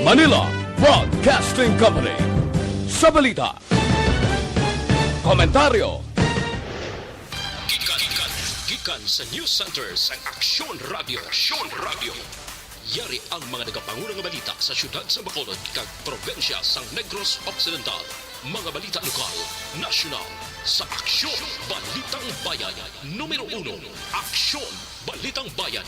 Manila Broadcasting Company. Sa balita, komentaryo. Gikan sa News Center sa Aksyon Radio. Aksyon Radio. Yari ang mga nagapangunang balita sa syudad sa Bacolod kag probensya sa Negros Occidental. Mga balita lokal, nasyonal, sa Aksyon Balitang Bayan. Numero 1, Aksyon Balitang Bayan.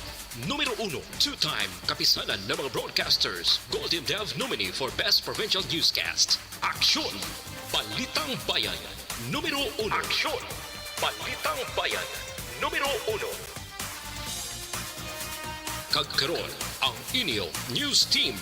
Numero 1, two-time kapisanan ng mga broadcasters. Golden Dev nominee for Best Provincial Newscast. Aksyon Balitang Bayan. Numero 1. Aksyon Balitang Bayan. Numero 1. Kagkaroon ang inyo News Team.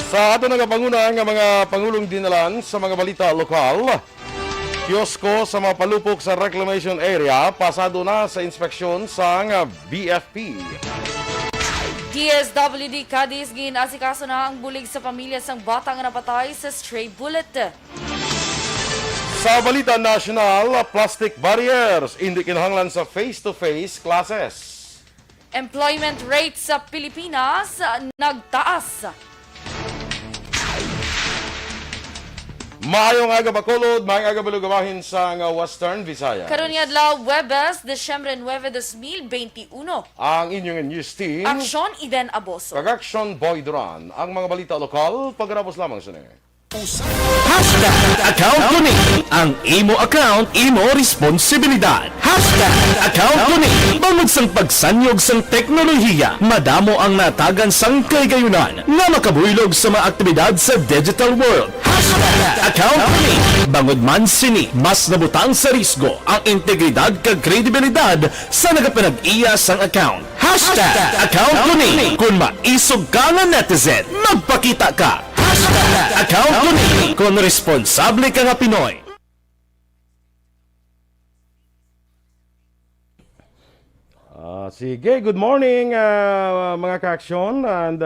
Sa ato nagapanguna nga mga pangulong dinalan sa mga balita lokal, kiosko sa mga palupok sa reclamation area pasado na sa inspeksyon sa BFP. DSWD Cadiz ginasikaso na ang bulig sa pamilya sang bata nga napatay sa stray bullet. Sa balita national, plastic barriers hindi kinahanglan sa face-to-face classes. Employment rate sa Pilipinas nagtaas. Maayong aga Bacolod, maayong aga Balugawahin sa Western Visayas. Karon nga adlaw Huwebes, Desyembre 9, 2021. Ang inyong news team, Aksyon Iden Aboso. Aksyon Boy Duran. Ang mga balita lokal, pagkarapos lamang sa niya. Account kuning. Ang imo account, imo responsibilidad. Account kuning. Bangod sang pagsanyog sang teknolohiya, madamo ang natagan sang kaygayunan nga makabuylog sa mga aktibidad sa digital world. Account kuning. Bangod man sini, mas nabutang sa risgo ang integridad kag kredibilidad sa nagapinag-iya sang account. Account kuning. Kung maisog ka nga netizen, magpakita ka. Account kuning. Kung responsable ka nga Pinoy. Sige, good morning mga ka-aksyon and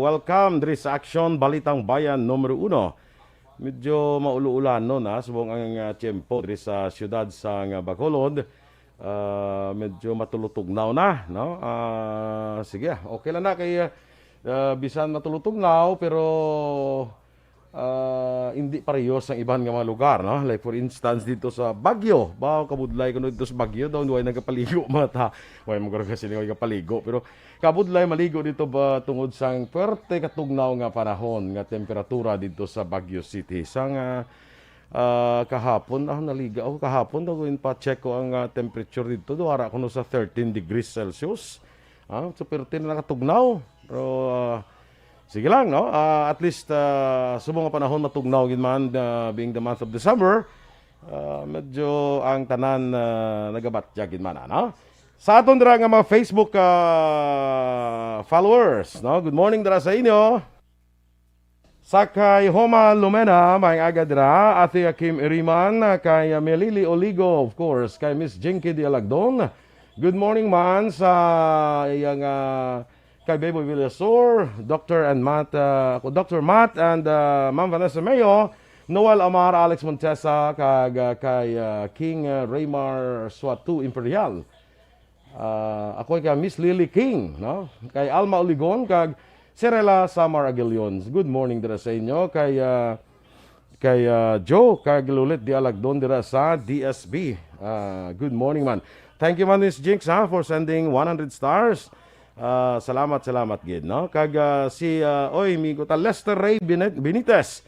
welcome diri sa Aksyon Balitang Bayan numero 1. Medyo maulu-ulan no na subong ang tiyempo diri sa siyudad sa Bacolod. Medyo matulutugnaw na no. Sige, okay lang na kay bisan matulutugnaw pero hindi parehas ang ibang mga lugar, no? Like for instance dito sa Baguio, bawo kabudlay kuno dito sa Baguio daw way nagapaligo mata. Way mo garo kasi nga kapaligo pero kabudlay maligo dito ba tungod sang puwerte katugnaw nga panahon nga temperatura dito sa Baguio City. Sang kahapon naliga kahapon daw in pa check ko ang temperature dito do ara kuno sa 13 degrees Celsius. So puwerte na nakatugnaw. Pero sige lang, no? At least subong nga panahon matugnaw gid man being the month of December, medyo ang tanan nagabatya gid man, no? Sa aton dira nga mga Facebook followers, no? Good morning dira sa inyo. Sakay Homa Lumena, may aga dira, Ate Akim Iriman, kay Melili Oligo, of course, kay Miss Jinky Dialagdon. Good morning man sa iyang kay Beboy Villasor, Dr. Matt and Ma'am Vanessa Mayo, Noel Amar, Alex Montesa, kay King Raymar Swatu Imperial. Ako kay Miss Lily King, no? Kay Alma Oligon, kag Serela Samar Aguilion. Good morning dira sa inyo kay Joe kag Lulit Dialagdon dira sa DSB. Good morning man. Thank you man Miss Jinx for sending 100 stars. Salamat gid no kag si migo ta Lester Ray Benitez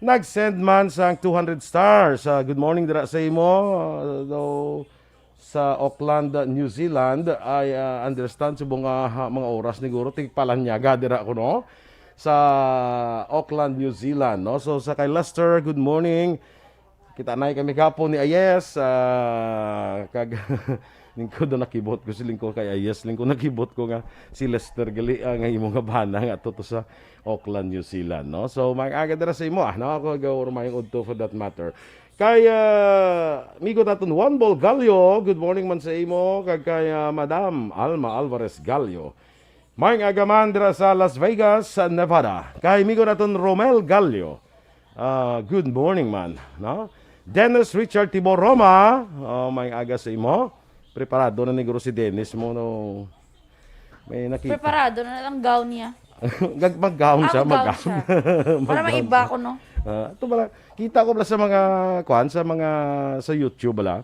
nag-send man sang 200 stars. Good morning dira sa imo sa Auckland, New Zealand. I understand subong mga oras siguro tigpalanyaga dira ko no sa Auckland, New Zealand no. So sa kay Lester, good morning. Kita nay kami kapon ni Ayes kag lingkod na nakibot ko si lingkod kay Ayes, lingkod nakibot ko nga si Lester gali nga imo nga bana nga to sa Auckland, New Zealand no. So mag-aga dira sa imo no ako gawor mayong udto for that matter. Kay migo taton Juan Bol Gallo, good morning man sa imo kag kay Madam Alma Alvarez Gallo. Maing agaman dira sa Las Vegas, Nevada. Kay migo naton Romel Gallio. Good morning man, no? Dennis Richard Tibor Roma. Maing aga sa imo. Preparado na ni Guru si Dennis mo no. May nakita. Preparado na ang gown niya. Mag-gown siya, mag-gown mag-gown. siya. Para maiba ko, no? Ito bala, kita ko bala sa mga sa YouTube bala.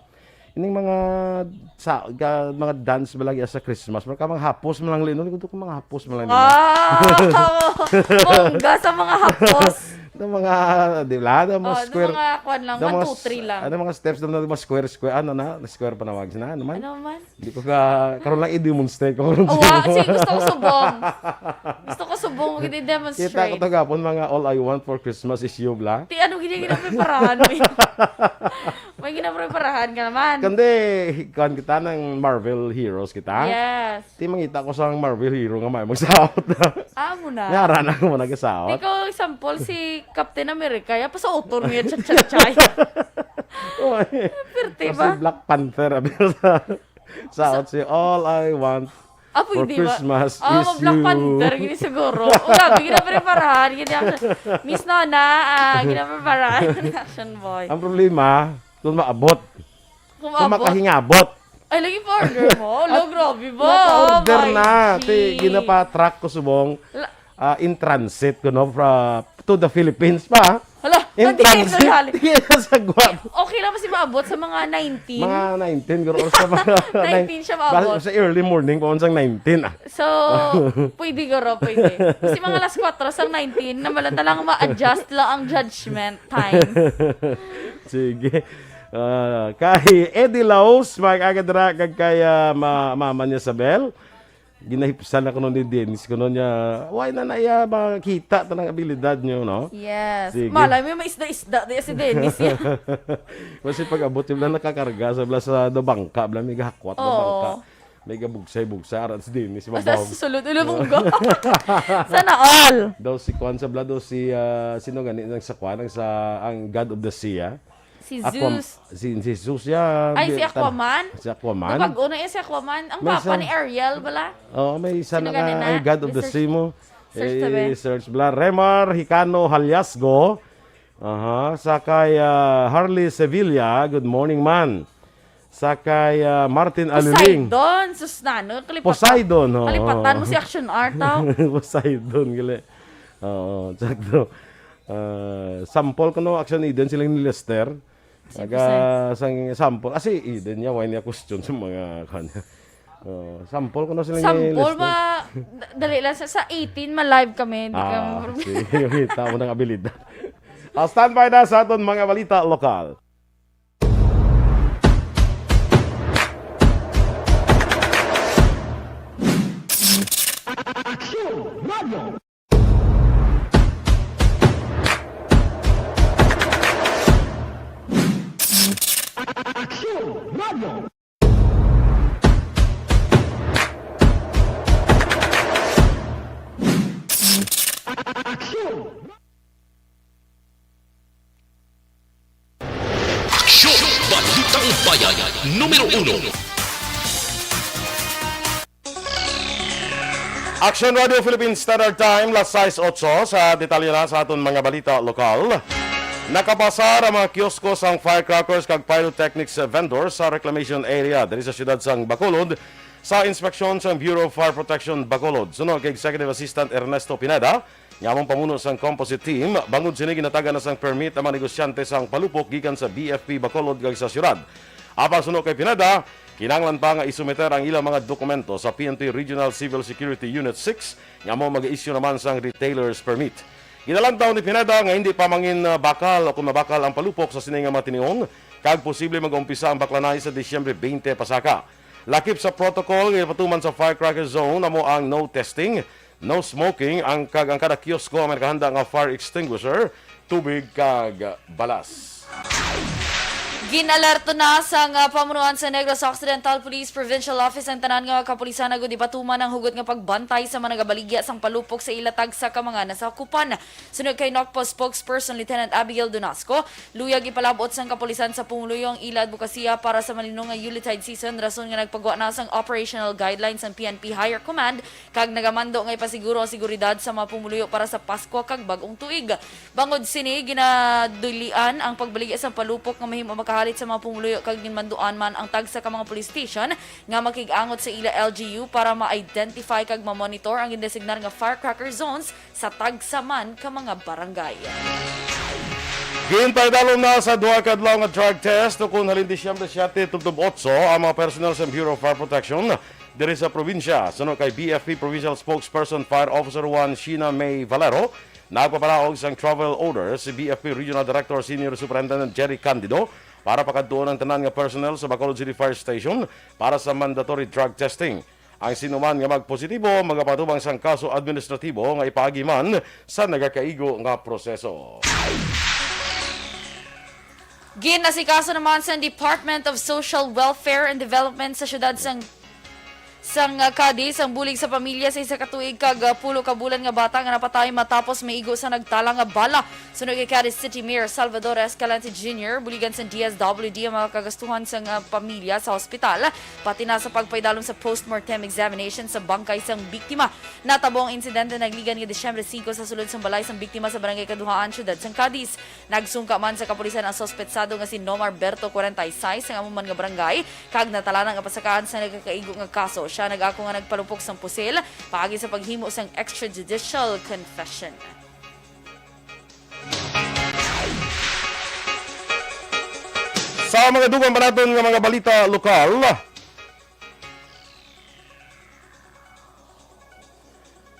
Ining mga dance bala sa Christmas, mga kamang hapos mo lang linon, ko mga hapos mo lang linon. Bongga sa mga hapos. Ng mga, di ba? Mga square. Mga kwan lang, 1, 2, 3 lang. Ano mga steps na mga square. Ano na? Square pa nawag na. Ano man? Ano man? Hindi ko karoon lang i-demonstrate ko. Sige, gusto ko subong. Gusto ko subong, i-demonstrate. Kita ko to gapon, mga all I want for Christmas is you, bla. Ti, ano ginapreparahan mo? May ginapreparahan ka naman. Kundi, kan kita ng Marvel Heroes kita. Yes. Ti mangita ko sa Marvel Hero nga may magsaot na. Amo na. Yara na ko mo nagasaot. Di ko example si Captain America, ya pa sa autor niya chat-chat-chay. Perte Kasi ba? Black Panther saot si All I Want for Pwede ba? Christmas is Black you. Panther, gini siguro. Grabe, ginapreparahan. Miss Nona, ginapreparahan. Action boy. Ang problema, kung maabot. Kung Kumabot. makahingabot. Ay, lagi pa-order mo. Lo, grabe ba? Naka-order my na. G. Ti, ginapa-track ko subong in transit ko no, to the Philippines pa. Hala, In nandito transit. gali. Sa guwap. Okay lang kasi maabot sa mga 19. Mga 19 guro sa mga 19 siya maabot. Sa early morning pa unsang 19 ah. So, pwede garo, pwede. Kasi mga alas 4 sa 19, na malata lang ma-adjust lang ang judgment time. Sige. Kay Eddie Laos, mag-agadra kag kay mama niya Sabel. Ginahipsan ako nun ni Dennis ko nun niya. Why na naya makita tanang abilidad niyo, no? Yes. Sige. Malay mo may isda-isda di si Dennis yan. Kasi pag abot yung lang nakakarga sa bangka, bla may gahakwat na bangka. May gabugsay-bugsay aran si Dennis Basta mabaw. sulod ulo mong go. Sana all. Daw si Kwan sa bla daw si sino gani nang sa Kwan ang God of the Sea. Si Zeus. Si Zeus ya. Ay, si Aquaman? Si Aquaman. Kapag una yan si Aquaman, ang May papa isa- ni Ariel, bala? Oo, may isa Sino na ganun na? ang God of the Research- Sea mo. search tabi. Search bla. Remar Hicano Halyasgo. Sakay Harley Sevilla. Good morning, man. Sakay Martin Aluling. Poseidon. Sus nano, kalipatan. Poseidon. Oo. Kalipatan mo si Action Art, tao. Poseidon, gali. Oo, sakto. Sample ko no, Action Eden silang ni Lester. Sang sample. Kasi Eden niya, why niya question sa mga kanya. Sample ko na silang ni Sampol Lester. dali lang sa 18 ma-live kami. Di ka Sige, kita mo ng abilidad. Standby na sa aton mga balita lokal. Aksyon! Balitang Bayan, Numero 1. Action Radio Philippines Standard Time, las 6:08 sa detalye na sa aton mga balita lokal. Nakapasar ang mga kiosko sang firecrackers kag pyrotechnics vendors sa reclamation area diri sa siyudad sang Bacolod sa inspeksyon sang Bureau of Fire Protection Bacolod. Sunod kay Executive Assistant Ernesto Pineda, Yamong pamuno sang composite team, bangod sini ginatagan na sang permit ang mga negosyante sang palupok gikan sa BFP Bacolod kag sa siyudad. Apang sunod kay Pineda, kinanglan pa nga isumeter ang ilang mga dokumento sa PNP Regional Civil Security Unit 6 nga mo mag-issue naman sang retailer's permit. Ginalantaw ni Pineda nga hindi pa mangin bakal o kung mabakal ang palupok sa sining nga matiniong kag posible mag-umpisa ang baklanay sa Disyembre 20 pasaka. Lakip sa protocol nga patuman sa firecracker zone amo ang no testing, no smoking ang kada kiosko ang nakahanda nga fire extinguisher, tubig kag balas. Ginalerto na sa pamunuan sa Negros Occidental Police Provincial Office ang tanan nga kapulisan na gudi patuman ang hugot nga pagbantay sa mga nagabaligya sang palupok sa ilatag sa kamanga na sakupan. Sunod kay NOCPO spokesperson Lieutenant Abigail Donasco, luyag ipalabot sang kapulisan sa pumuluyong ila advokasya para sa malinong nga Yuletide season rason nga nagpagawa na sang operational guidelines ng PNP Higher Command kag nagamando nga ipasiguro ang seguridad sa mga pumuluyo para sa Pasko kag bagong tuig. Bangod sini ginadulian ang pagbaligya sa palupok nga mahimo makahalit sa mga pumuluyo kag ginmanduan man ang tagsa ka mga police station nga makigangot sa ila LGU para ma-identify kag ma-monitor ang indesignar nga firecracker zones sa tagsa man ka mga barangay. Gintay dalom na sa duha kadlaw nga drug test kung halin Disyembre 7 tubtob 8 ang mga personnel sa Bureau of Fire Protection diri sa probinsya. Sunod kay BFP Provincial Spokesperson Fire Officer 1 Sheena May Valero, nagpapalaog sang travel order si BFP Regional Director Senior Superintendent Jerry Candido para pakadtuon ang tanan nga personnel sa Bacolod City Fire Station para sa mandatory drug testing. Ang sinuman nga magpositibo magapatubang sang kaso administratibo nga ipaagi man sa nagakaigo nga proseso. Ginasikaso naman sa Department of Social Welfare and Development sa syudad sang Cadiz ang bulig sa pamilya sa isa katuig kag 10 ka bulan nga bata nga napatay matapos maigo sa nagtala nga bala. Sunod kay Cadiz City Mayor Salvador Escalante Jr., buligan sa DSWD ang mga kagastuhan sa pamilya sa ospital, pati na sa pagpaydalom sa post-mortem examination sa bangkay sang biktima. Natabo ang insidente nagligan nga Disyembre 5 sa sulod sang balay sang biktima sa barangay Kaduhaan, syudad sang Cadiz. Nagsungka man sa kapulisan ang sospetsado nga si Nomar Berto 46 ang amuman nga barangay kag natala nga pasakaan sa nagakaigo nga kaso. Siya nag-ako nga nagpalupok sang pusil paagi sa paghimo sang extrajudicial confession. Sa mga dugang panaton nga mga balita lokal,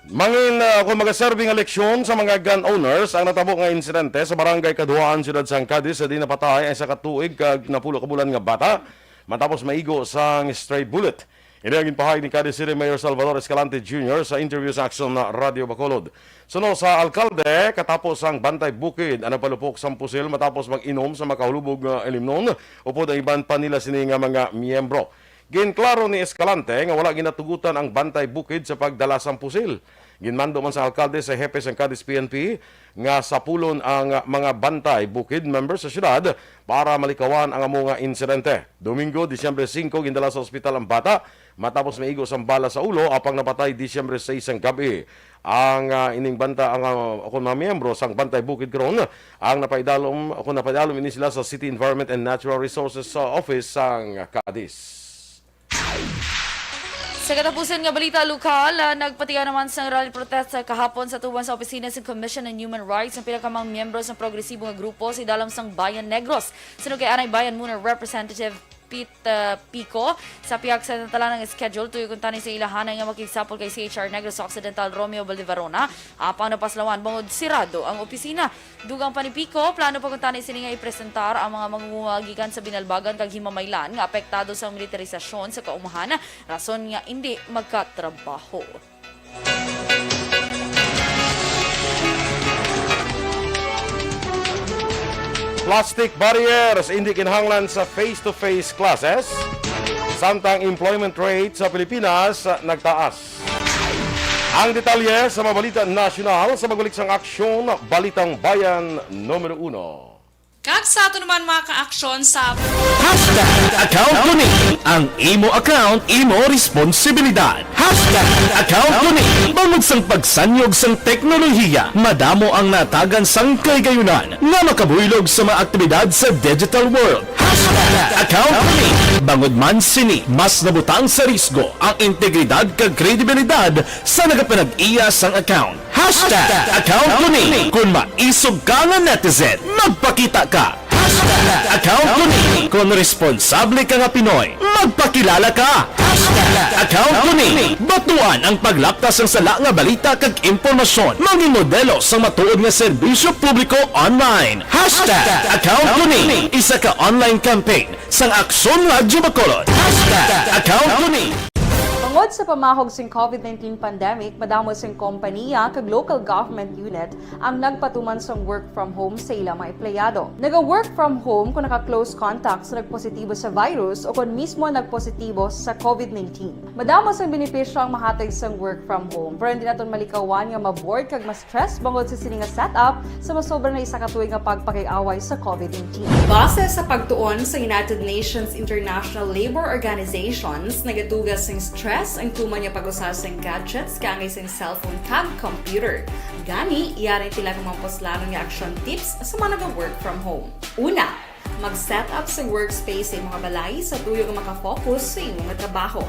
mangin kung mag-serving eleksyon sa mga gun owners ang natabo nga insidente sa barangay Kaduhaan, Siyudad sang Cadiz sa di napatay ay sa katuig kag napulo ka bulan nga bata matapos maigo sang stray bullet. Ini ang ginpahayag ni Cadiz City Mayor Salvador Escalante Jr. sa interview sa Aksyon na Radio Bacolod. Suno sa alkalde, katapos ang bantay bukid, ang palupok sang pusil matapos mag-inom sa makahulubog elimnon, upod ang iban pa nila sini nga mga miyembro. Ginklaro ni Escalante nga wala ginatugutan ang bantay bukid sa pagdala sang pusil. Ginmando man sa alkalde sa hepe sang Cadiz PNP nga sapulon ang mga bantay bukid members sa syudad para malikawan ang amo nga insidente. Domingo, Disyembre 5, gindala sa ospital ang bata matapos maigo sang bala sa ulo apang napatay Disyembre 6 ang gabi. Ang ining banta ang ako mga miyembro sang bantay bukid karon ang napaidalom ini sila sa City Environment and Natural Resources Office sang Cadiz. Sa katapusan nga balita lokal, nagpatiga naman sa rally protest sa kahapon sa tuban sa opisina sa Commission on Human Rights ang pinakamang miyembro sa progresibo nga grupo si dalam sang Bayan Negros. Sunod kay Anay Bayan muna Representative Pico sa pihak sa natalanang schedule tuyo kung tani sa ilahanay nga makigsapol kay CHR Negros Occidental Romeo Baldivarona apang napaslawan bangod sirado ang opisina. Dugang pa ni Pico, plano pa kung tani sini nga ipresentar ang mga mangunguhagikan sa binalbagan kag himamaylan nga apektado sa militarisasyon sa kaumahan rason nga hindi magkatrabaho. Plastic barriers hindi kinahanglan sa face-to-face classes. Samtang employment rate sa Pilipinas nagtaas. Ang detalye sa mga balita nasyonal sa magbalik sang Aksyon, Balitang Bayan Numero 1. Kag sa ato naman mga ka-aksyon sa Account ko ni ang imo account, imo responsibilidad. Account ko ni bangod sang pagsanyog sang teknolohiya, madamo ang natagan sang kaygayunan nga makabuylog sa mga aktibidad sa digital world. Account ko ni bangod man sini mas nabutang sa risgo ang integridad kag kredibilidad sa nagapanag-iya sang account. Account ko ni kung maisog ka nga netizen, magpakita ka. Account ko ni kung responsable ka nga Pinoy, magpakilala ka. Account ko ni batuan ang paglaptas ng sala nga balita kag impormasyon, maging modelo sa matuod nga serbisyo publiko online. Account ko ni isa ka online campaign sang Aksyon Radio Bacolod. Account ko ni Bangod sa pamahog sing COVID-19 pandemic, madamo sing kompanya kag local government unit ang nagpatuman sang work from home sa ilang mga empleyado. Naga-work from home kung naka-close contact sa nagpositibo sa virus o kung mismo nagpositibo sa COVID-19. Madamo sang benepisyo ang mahatag sang work from home, pero hindi naton malikawan nga ma-bored kag ma-stress bangod sa sini nga setup sa masobra na isa ka tuig nga pagpakiaway sa COVID-19. Base sa pagtuon sa United Nations International Labor Organizations, nagatugas sing stress ang tuman niya pag-usar sing gadgets kangay sing cellphone kag computer. Gani, iyari tila ng mga poslano nga action tips sa mga nag-work from home. Una, mag-set up sa workspace sa mga balay sa tuyo nga makafocus sa imong nga trabaho.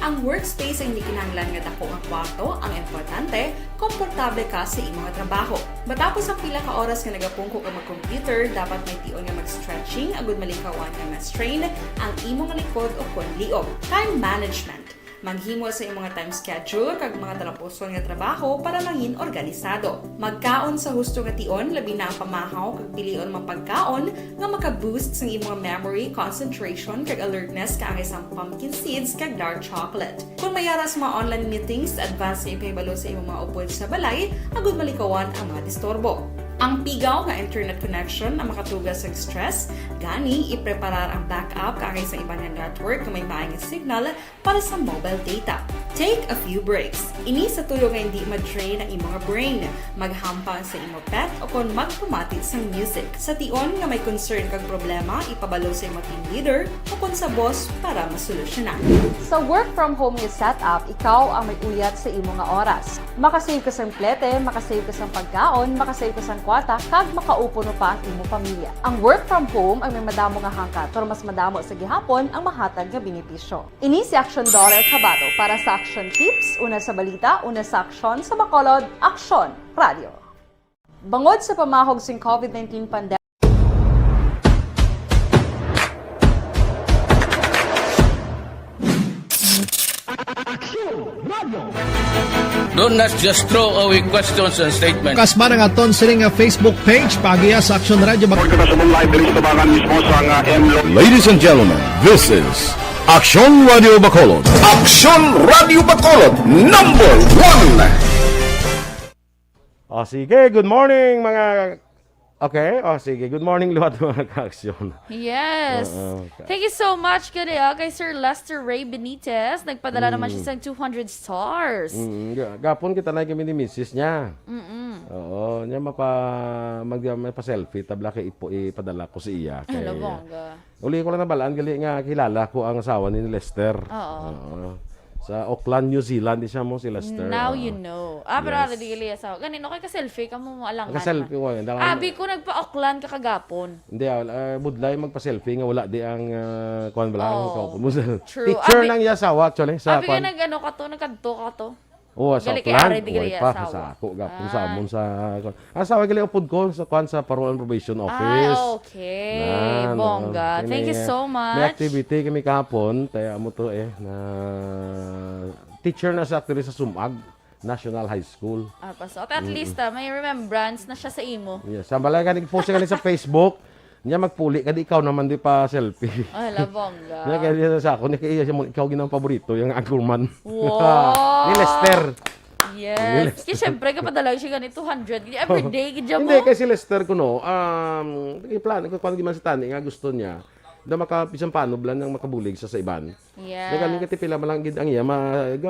Ang workspace ay hindi kinahanglan nga dako nga kwarto, ang importante, komportable ka sa imong nga trabaho. Matapos ang pila ka oras nga nagapungko ka mag-computer, dapat may tion nga mag-stretching agud malikawan nga ma-strain ang imong likod o kon liog. Time management. Maghimo sa imong mga time schedule kag mga talapuson nga trabaho para mangin organisado. Magkaon sa husto nga tion, labi na ang pamahaw kag pilion mapagkaon nga maka-boost sa imong memory, concentration kag alertness kaangay sa pumpkin seeds kag dark chocolate. Kung mayara sa mga online meetings, advance sa ipahibalo sa imong mga upod sa balay, agud malikawan ang mga disturbo. Ang pigaw nga internet connection ang makatugas sa stress, gani ipreparar ang backup kaangay sa ibang nga network na may maayong signal para sa mobile data. Take a few breaks. Ini sa tuyo nga hindi ma-drain ang imong brain, maghampang sa imong pet o kon magpumati sa music. Sa tion nga may concern kag problema, ipabalo sa imong team leader o kon sa boss para masolusyonan. Sa work from home nga setup, ikaw ang may uyat sa imong nga oras. Makasave ka sang plete, makasave ka sang pagkaon, makasave ka sang kwata, kag makaupo no pa ang imong pamilya. Ang work from home ay may madamo nga hangkat, pero mas madamo sa gihapon ang mahatag nga benepisyo. Ini si Aksyon Dorel Cabato para sa Action Tips, una sa balita, una sa aksyon sa Bacolod, Aksyon Radio. Bangod sa pamahog sing COVID-19 pandemic, Do not just throw away questions and statements. Kasma ng aton sining nga Facebook page pagiya sa Aksyon Radio. Ladies and gentlemen, this is Aksyon Radio Bacolod. Aksyon Radio Bacolod, number 1! O sige, good morning mga... Okay, sige, good morning lahat mga ka-aksyon. Yes. Okay. Thank you so much kay Sir Lester Ray Benitez. Nagpadala naman siya sa 200 stars. Gapon kita na kami ni misis niya. Oo, niya mapa-selfie, tabla kay ipadala ko sa iya. Hello, bongga. Uli ko lang nabalaan, gali nga kilala ko ang asawa ni Lester. Oo. Sa Auckland, New Zealand, di siya mo si Lester. Now you know. Pero Yes. di gali asawa. Ganino kay ka-selfie ka mo alangan. Naka-selfie ko. Abi ko nagpa-Auckland kakagapon. Hindi, budlay magpa-selfie nga wala di ang kuhan ba lang. True. Picture Abi- ng iya asawa actually. Sa Abi ka nagano ka to, nagkanto ka to. Oo, sa Gali kay Auckland. Ari, di gali Pa, asawa. sa ako, gapon sa amon sa... Asawa gali upod ko sa kuhan sa Parole and Probation Office. Okay. Nan, Bongga. kami- Thank you so May much. activity kami kahapon. Kaya mo to na teacher na sa actually sa Sumag National High School. At least may remembrance na siya sa imo. Yes, sambalay ka post ka sa Facebook. Niya magpuli kadi ikaw naman di pa selfie. Ay, labongga. Niya kaya sa ako ni kaya siya ikaw ginang paborito yung Anchorman. Wow! Ni Lester. Yes. Kasi syempre kapag dalag siya ganito 200. Everyday, gidya mo. Hindi kasi Lester ko no. Plan ko pag man sa tani nga gusto niya. Da makapisang panoblan nang makabulig sa iban. Yeah. Kami kati pila man lang gid ang iya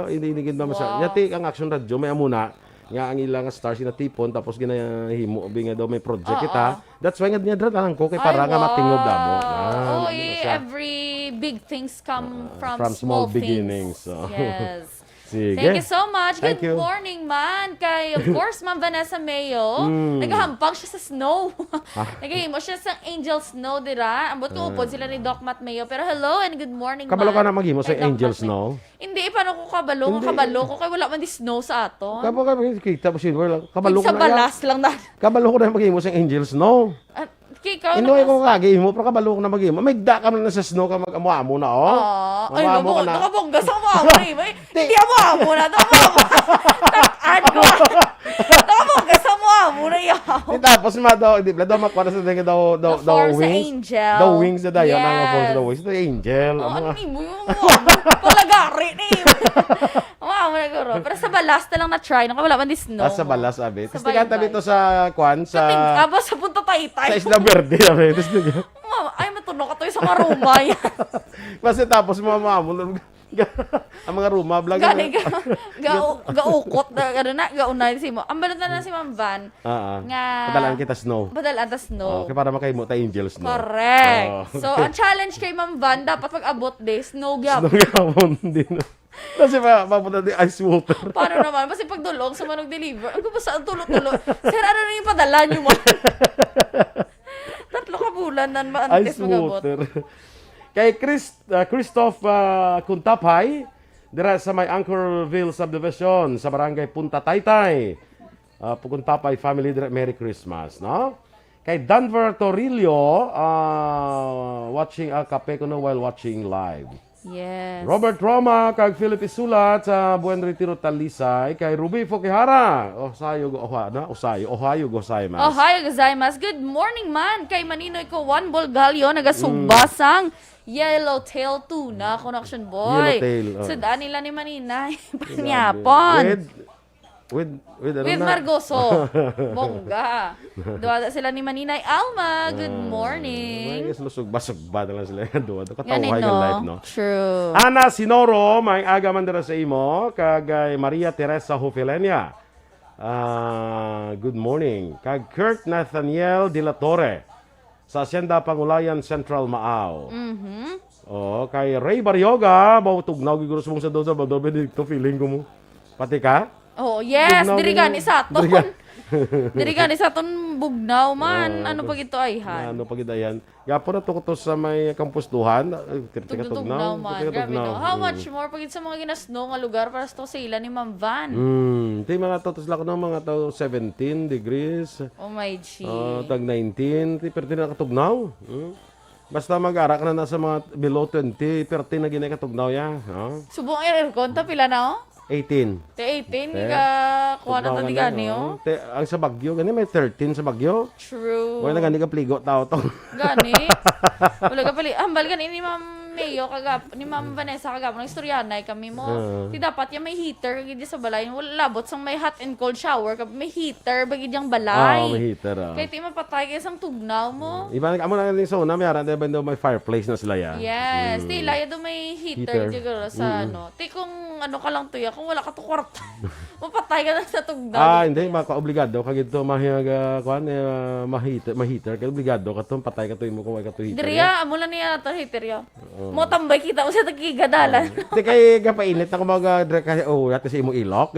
hindi gid ba masa. Yati ang Action Radio may amuna nga ang ilang stars na tipon tapos ginahimo nga daw may project kita. That's why nga niya lang ko kay para nga matingog damo. Every big things come from small things. beginnings. So. Yes. Sige. Thank you so much. Thank Good you. morning, man. Kay, of course, Ma'am Vanessa Mayo. Naghahampang siya sa snow. Nagahimo siya sa Angel Snow, dira. Ambot ko upod sila ni Doc Matt Mayo. Pero hello and good morning, Kabalo ka man. na maghimo sa Kay Doc Angel Matt Snow? Mayo. Hindi, paano ko kabalo? Kabalo ko kay wala man di snow sa aton. Kabo ka kita mo silver lang. Kabalo ko Sa na. balas lang na. Kabalo ko na maghimo sa Angel Snow. At ikaw Inoy ko kagi mo pero kabalo ko na maghimo. May da ka na sa snow ka mag-amo na oh. Ay, Mag-amo ka na. nakabongga sa mga Hindi amo na. Nakabongga sa mga muna yaw. Tapos daw, di ba daw makuha na sa daw force sa wings. angel. Daw wings na dayon, ang Yes. force the wings. The angel. Ano ni mo yung palagari ni mo. Wow, naguro. Pero sa balas na lang na-try. Nung wala man di snow. Sa balas, abi. Tapos baybay. tiganta dito sa kwan, sa Aba, sa punta sa Taytay. Isla Verde, abi. Tapos Ay, matunog ka to sa mga rumay. kasi tapos mamamon ang mga ruma vlog. Gani gaukot na gano na gaunay si mo. Ang balot na si Ma'am Van. Nga Padalaan kita snow. Badalaan ta snow. Okay, para makahimo ta angels no. Correct. Oh, okay. So, ang challenge kay Ma'am Van, dapat pag-abot day, snow gap. Snow yapon din. Kasi mapunta di ice water. Paano naman? Kasi pag dulog, sumanog deliver. Ang ba saan tulo-tulo? Sir, ano na yung padala nyo mo? Tatlo ka bulan nan ba antes Ice mag-abot? water. Kay Christoph Kuntapay, dira sa may Anchorville subdivision sa barangay Punta Taytay. Kuntapay family, dira, Merry Christmas, no? Kay Danver Torillo, watching kape ko na while watching live. Yes. Robert Roma, kag Philip Isulat sa Buen Retiro, Talisay. Kay Ruby Fukihara, Ohio gozaimasu. Ohio gozaimasu. Good morning man. Kay Maninoy ko Juan Bolgalio nagasugbasang yellowtail tuna connection boy. Yellowtail, So daan nila ni Maninay panyapon. With With Margoso. Bongga. Duwada sila ni Maninay Alma. Good morning. Lusog-basog-ba na lang sila. Duwa. Ganin, Katawhay ng live, no? True. Ana Sinoro, may aga man dira sa imo. Kagay Maria Teresa Hufilenia. Good morning. Kag Kurt Nathaniel De La Torre. Sa Hacienda Pangulayan Central Maaw. Kay Ray Baryoga. Tugnaw giguro sa mong sa doon sa Bador Benedicto. Feeling ko mo. Pati ka? Oh, yes. Bugnaw Diri din gani yun. sa aton. Diri ka- Diri gani sa aton bugnaw man. Ano pag ito ay han? Ano pagidayan? Gapo na to sa may kampustuhan. Tugnaw man. Grabe no. How much more pag sa mga ginasno nga lugar para sa sila ni Ma'am Van? Ti mga totos lang ko ng mga 17 degrees. Oh my G. Tag 19, pero di na katugnaw. Basta mag-ara ka na nasa mga below 20, pero di na ginay katugnaw ya. Subong aircon ta pila na oh? 18. Te 18 ni ka kuha na ta di gani oh. Ang sa Bagyo, gani may 13 sa Bagyo. True. Wala na gani ka pligo tao to. Gani. Wala ka pali. Ambal gani ni Ma'am Mayo kagap ni Ma'am Vanessa kagap ng istoryanay kami mo. Ti dapat ya may heater gid sa balay. Wala labot sang may hot and cold shower kag may heater bagid yang balay. May heater. Kay ti mapatay kay sang tugnaw mo. Iba amo na ni sauna, may aran ba daw may fireplace na sila ya. Yes, ti laya do may heater siguro sa ano. Ti kung ano ka lang tuya, kung wala ka to kwarta. Mapatay ka na sa tugnaw. Hindi obligado kag ito mahiyag ma-heater kay obligado ka to patay ka to imo kung wala ka to heater. Diriya amo lang niya to heater ya. Mo tambay kita mo sa tagigadalan. Di kay kapainit na kumaga direk kasi yata sa imo ilok.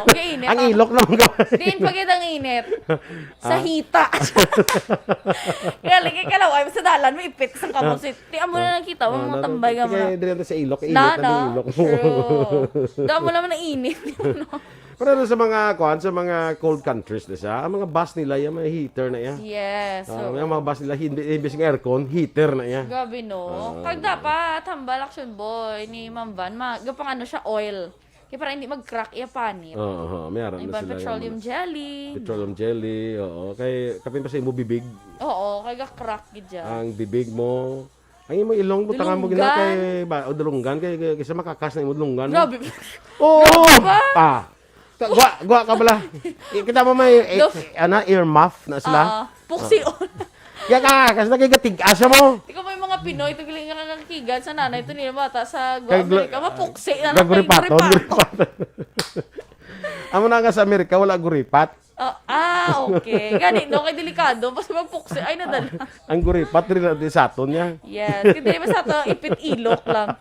Gainit. Ang ilok naman ka. Diin pagit ang init. Sa hita. Kaya lagi ka lang, ay sa dalan mo ipit sa kamusit. Di amo na nakita mo mga tambay ka mo. Kaya dire sa ilok, init na ng ilok mo. True. Daan mo naman ang init. Pero sa mga sa mga cold countries na siya, ang mga bus nila yung may heater na yan. Yes. So, Yung mga bus nila, imbis ng aircon, heater na yan. gabi no. Kag dapat, hambal action boy ni Ma'am Van, gapang ano siya, oil. Kaya para hindi mag-crack iya panit. Meron na Iban sila. petroleum jelly. Petroleum jelly, oo. Kay kapin pa sa imo bibig. Oo, kaya crack gid Ang bibig mo, ang imo ilong mo tangan mo gina kay dulunggan kay sa makakas na imo dulunggan. Grabe. Oo. Gwa ka bala. Kita mo may ear muff na sila. Puksion. Ya ka kasi nagigatig asa mo. Ikaw may mga Pinoy, tugiling nga kakigan sa nanay, ito nila bata sa Amerika, mapuksi na Guripaton. Amo na nga sa Amerika wala guripat. Okay. Gani, no, kay delikado. Basta magpuksi, ay nadala. Ang guripat rin natin sa aton niya. Yes. Hindi naman sa ito, ipit ilok lang.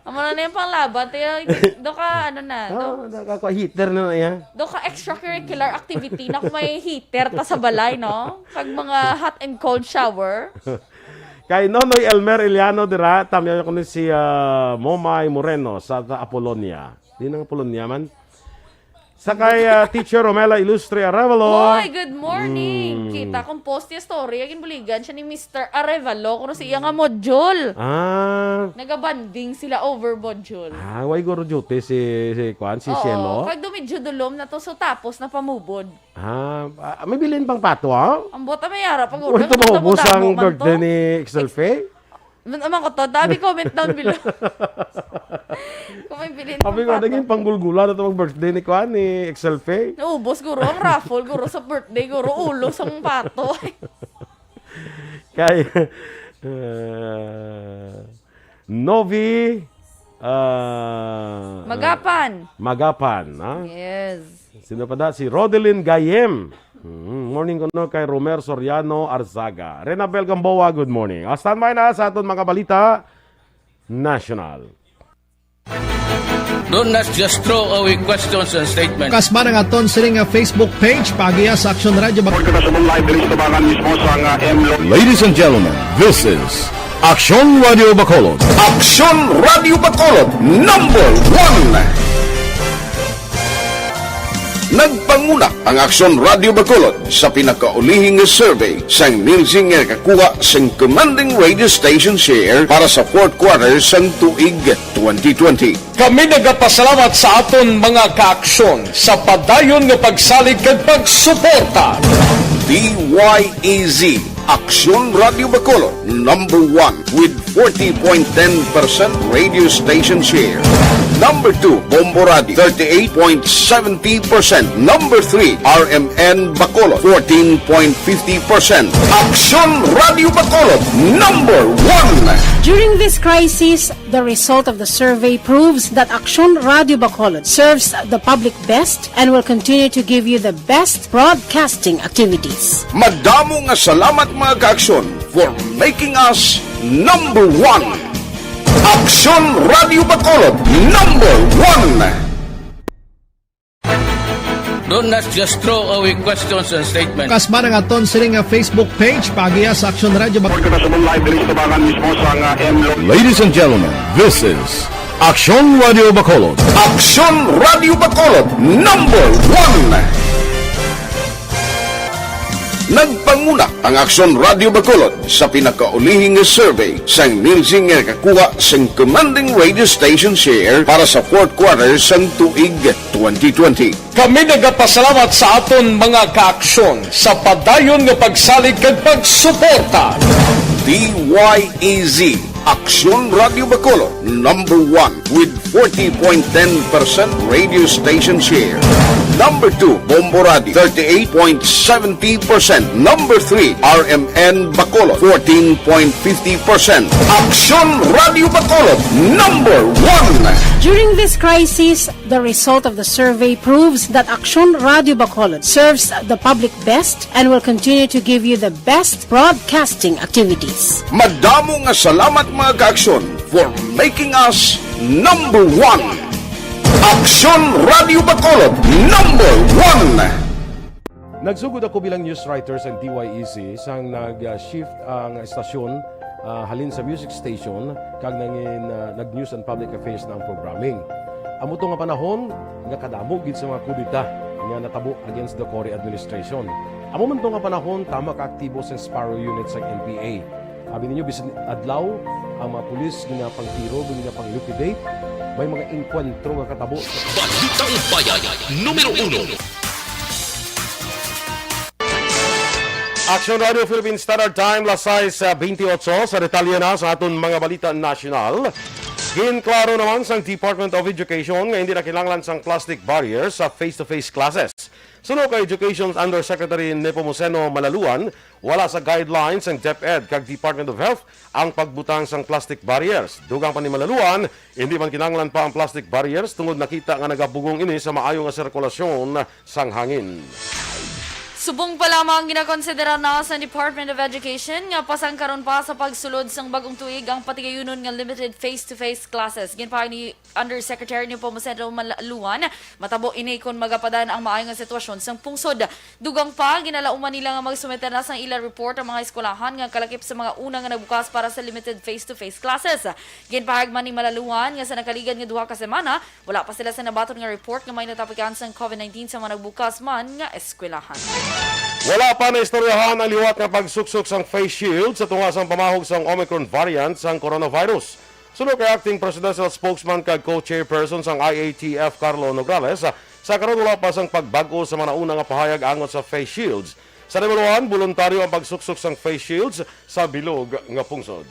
Amo na yung panglaban. Do ka, ano na, Heater na yan. do ka extracurricular activity na kung may heater ta sa balay, no? Pag mga hot and cold shower. Kay Nonoy Elmer Eliano dira, tamya ko ni si Momay Moreno sa Apolonia. Di nang Apolonia man. Sa kay Teacher Romela Ilustre Arevalo. Hoy, good morning! Kita kong post niya story, agin buligan siya ni Mr. Arevalo, kung siya nga module. Nagabanding sila over module. Way guro duty si Kwan, si Cielo. Pag dumidyo dulom na to, so tapos na pamubod. May bilin pang pato, Ang bota may harap, pag Wala ito maubos ang birthday ni Excelfe? Naman ko to, dami comment down below. Kung may bilhin pang Sabi ko, pato. naging panggulgula na ito mag-birthday ni Kwan, ni Excelfe. Naubos, guro, ang raffle, guro, sa birthday, guro, ulo sa pato. Kay Novi Magapan, Yes. Sino pa da? Si Rodelyn Gayem. Morning ko no kay Romer Soriano Arzaga. Renabel Gamboa, good morning. Standby na sa aton mga balita national. Do not just throw away questions and statements. Kasma ng aton sining Facebook page pagiya sa Aksyon Radio. Ladies and gentlemen, this is Aksyon Radio Bacolod. Aksyon Radio Bacolod, number 1. Nagpanguna ang Aksyon Radio Bacolod sa pinakaulihing survey sang nilsing nga kakuha sang commanding radio station share para sa fourth quarter sang tuig 2020. Kami nagapasalamat sa aton mga kaaksyon sa padayon nga pagsalig kag pagsuporta. DYEZ Aksyon Radio Bacolod, number 1 with 40.10% radio station share. Number 2, Bombo Radio, 38.70%. Number 3, RMN Bacolod, 14.50%. Aksyon Radio Bacolod, number 1. During this crisis, the result of the survey proves that Aksyon Radio Bacolod serves the public best and will continue to give you the best broadcasting activities. Madamo nga salamat mga kaaksyon for making us number 1. Aksyon Radio Bacolod, number 1. Do not just throw away questions and statements. Kasma ng aton sining Facebook page pagiya sa Aksyon Radio. Ladies and gentlemen, this is Aksyon Radio Bacolod. Aksyon Radio Bacolod, number 1. Nagpanguna ang Aksyon Radio Bacolod sa pinakaulihing survey sang nilsing nga kakuha sang commanding radio station share para sa fourth quarter sang tuig 2020. Kami nagapasalamat sa aton mga kaaksyon sa padayon nga pagsalig kag pagsuporta. DYEZ Aksyon Radio Bacolod, number 1 with 40.10% radio station share. Number 2, Bombo Radio, 38.70%. Number 3, RMN Bacolod, 14.50%. Aksyon Radio Bacolod, number 1. During this crisis, the result of the survey proves that Aksyon Radio Bacolod serves the public best and will continue to give you the best broadcasting activities. Madamo nga salamat mga kaaksyon for making us number 1. Aksyon Radio Bacolod, number 1. Nagsugod ako bilang news writer sa DYEC sang nag-shift ang estasyon halin sa music station kag nangin nag-news and public affairs na ang programming. Amo to nga panahon nga kadamo gid sa mga kudita nga natabo against the Cory administration. Amo man to nga panahon tama ka aktibo sa Sparrow unit sa NPA. Abi ninyo bisan adlaw ang mga pulis nga pangtiro nga pang-liquidate may mga enkwentro nga katabo. Balitang Bayan, numero 1. Aksyon Radio Philippine Standard Time, lasay sa 28 sa detalye na sa aton mga balita national. Ginklaro naman sang Department of Education nga hindi na kinahanglan sang plastic barriers sa face-to-face classes. Suno kay Education Undersecretary Nepomuceno Malaluan, wala sa guidelines ang DepEd kag Department of Health ang pagbutang sang plastic barriers. Dugang pa ni Malaluan, hindi man kinahanglan pa ang plastic barriers tungod nakita nga nagabugong ini sa maayo nga sirkulasyon sang hangin. Subong pa lamang ginakonsidera na sa Department of Education nga pasang karon pa sa pagsulod sang bagong tuig ang patigayunon nga limited face-to-face classes. Ginpahay ni Undersecretary ni Pomocentro Malaluan, matabo ini kon magapadan ang maayong nga sitwasyon sang pungsod. Dugang pa ginalauman nila nga magsumiter na sang ila report ang mga eskwelahan nga kalakip sa mga unang nga nagbukas para sa limited face-to-face classes. Ginpahag man ni Malaluan nga sa nakaligan nga duha ka semana, wala pa sila sa nabaton nga report nga may natapikan sang COVID-19 sa mga nagbukas man nga eskwelahan. Wala pa na istoryahan ang liwat nga pagsuksok sang face shield sa tunga sang pamahog sang Omicron variant sang coronavirus. Sunod kay acting presidential spokesman kag co-chairperson sang IATF Carlo Nograles, sa karon wala pa sang pagbago sa mga nauna nga pahayag angot sa face shields. Sa Numero, voluntaryo ang pagsuksok sang face shields sa bilog nga pungsod.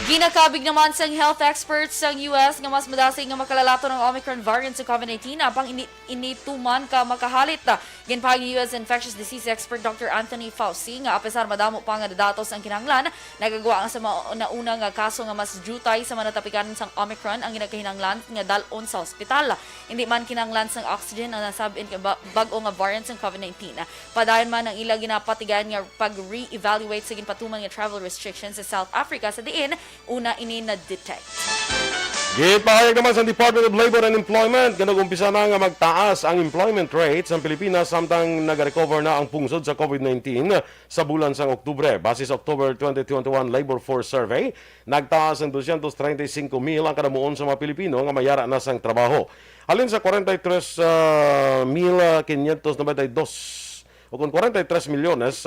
Ginakabig naman sang health experts sang US nga mas madasig nga makalalato ng Omicron variant sa COVID-19 apang inituman ka makahalit. Ginpahag ni US Infectious Disease expert Dr. Anthony Fauci nga apesar madamo pa nga datos ang kinahanglan, nagagawa ang sa nauna nga kaso nga mas jutay sa manatapikan sang Omicron ang ginakahinanglan nga dalon sa ospital. Hindi man kinahanglan sang oxygen ang nasabin ka bag-o nga variant sang COVID-19. Padayon man ang ila ginapatigan nga pag-re-evaluate sa ginpatuman nga travel restrictions sa South Africa sa diin una ini na-detect. Gipahayag naman sa Department of Labor and Employment nga nag-umpisa na nga magtaas ang employment rate sa Pilipinas samtang nag-recover na ang pungsod sa COVID-19 sa bulan sang Oktubre. Base sa October 2021 Labor Force Survey, nagtaas ang 235,000 ang kanamuon sa mga Pilipino nga mayara na sang trabaho. Alin sa 43,592 o kung 43 milyones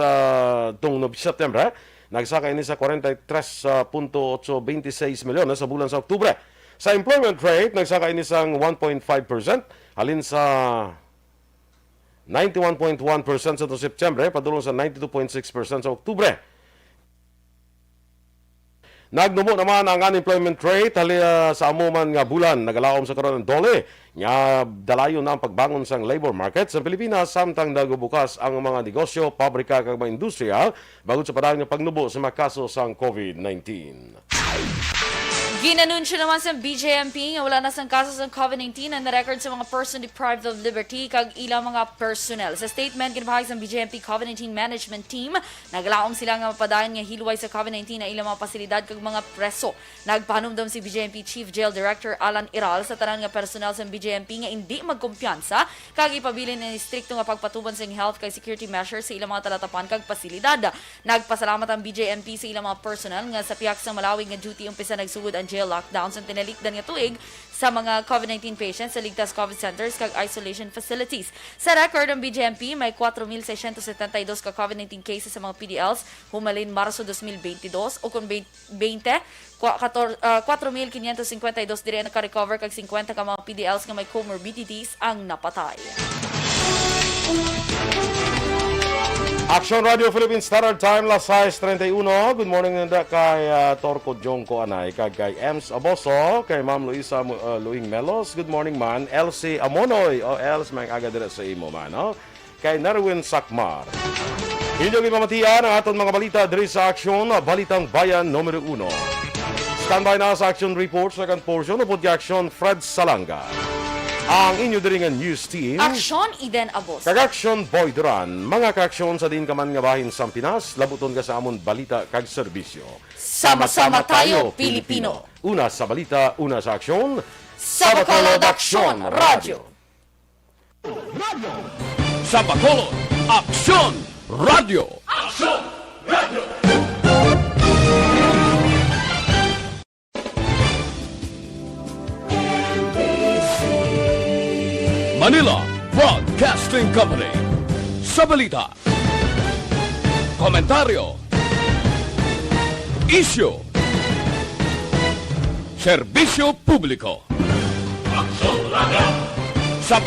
tung September, nagsaka ini sa 43.826 milyones sa bulan sa Oktubre. Sa employment rate, nagsaka ini sang 1.5%, halin sa 91.1% sa September, padulong sa 92.6% sa Oktubre. Nagnumo naman ang unemployment rate sa amuman nga bulan, nagalaom sa karon ng dole. Nga dalayon na ang pagbangon sang labor market sa Pilipinas samtang nagbubukas ang mga negosyo, pabrika kag mga industriya bagod sa padang nga pagnubo sa mga kaso sang COVID-19. Ginanunsyo naman sa BJMP nga wala na sang kaso sa COVID-19 na na-record sa mga person deprived of liberty kag ilang mga personnel. Sa statement, ginapahayag sa BJMP COVID-19 Management Team, naglaom sila nga mapadayon nga hilway sa COVID-19 na ilang mga pasilidad kag mga preso. Nagpahanumdum si BJMP Chief Jail Director Alan Iral sa tanan nga personnel sa BJMP nga hindi magkumpiyansa kag ipabilin ng istrikto nga pagpatuban sa health kag security measures sa ilang mga talatapan kag pasilidad. Nagpasalamat ang BJMP sa ilang mga personnel nga sa piyak sa malawig nga duty umpisa nagsugod ang jail lockdowns ang tinalikdan nga tuig sa mga COVID-19 patients sa ligtas COVID centers kag isolation facilities. Sa record ng BJMP, may 4,672 ka COVID-19 cases sa mga PDLs humalin Marso 2022 o kung 4,552 dire naka-recover kag 50 ka mga PDLs nga may comorbidities ang napatay. Aksyon Radio Philippines Standard Time, las 6:31. Good morning nanda kay Torco Jongko Anay, kay Ems Aboso, kay Ma'am Luisa Luing Melos. Good morning man. Elsie Amonoy, o Els, may aga dira sa imo man. No? Kay Narwin Sakmar. Hindi yung mamatiyan ang aton mga balita diri sa Aksyon, Balitang Bayan Numero 1. Standby na sa Action Report, second portion, upod kay Aksyon Fred Salanga. Ang inyo diringan news team, Aksyon Eden Aboso. kag Aksyon Boy Duran. Mga kaaksyon sa din kaman nga bahin sa Pinas, labuton ka sa amon balita kag serbisyo. Sama-sama tayo, Pilipino. Una sa balita, una sa aksyon. Sa Bacolod Aksyon Radio. Sa Bacolod, Aksyon Radio! Manila Broadcasting Company. Sa balita, komentaryo, isyu, serbisyo publiko. Sa